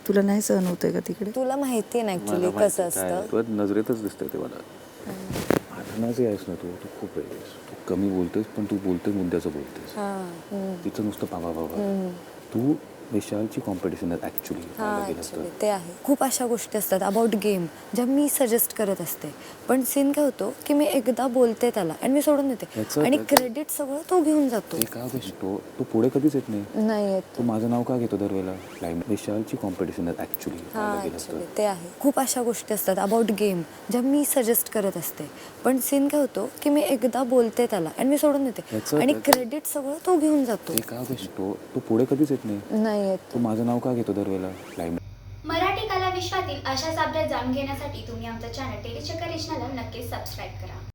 तुला नाही सहन होतंय का तिकडे? तुला माहिती आहे ना ऍक्च्युली कसं असतं. तुला नजरेतच दिसतंय ते मला. आठवणाची आहेस ना तू खूप आहेस. तू कमी बोलतेस पण तू बोलते मुद्द्याचं बोलतेस. तिचं नुसतं बाबा बाबा. तू विशालची कॉम्पिटिशन आहे ॲक्च्युली. ते आहे. खूप अशा गोष्टी असतात अबाउट गेम ज्या मी सजेस्ट करत असते, पण सीन काय होतो की मी एकदा बोलते त्याला आणि मी सोडून देते आणि क्रेडिट सगळं तो घेऊन जातो. ते का तो पुढे कधीच येत नाही. नाही येत. तू माझं नाव का घेतो दरवेळेला? विशालची कॉम्पिटिशन आहे ॲक्च्युली. ते आहे. खूप अशा गोष्टी असतात अबाउट गेम ज्या मी सजेस्ट करत असते, पण सीन काय होतो की मी एकदा बोलते त्याला आणि मी सोडून देते आणि क्रेडिट सगळं तो घेऊन जातो. ते का तू पुढे कधीच येत नाही. तू माझं नाव का घेतो दरवेळेला? मराठी कला विश्वातील अशाच अपडेट जाणून घेण्यासाठी तुम्ही आमचं चॅनल टेलीचक्कर रिजनला नक्कीच सबस्क्राईब करा.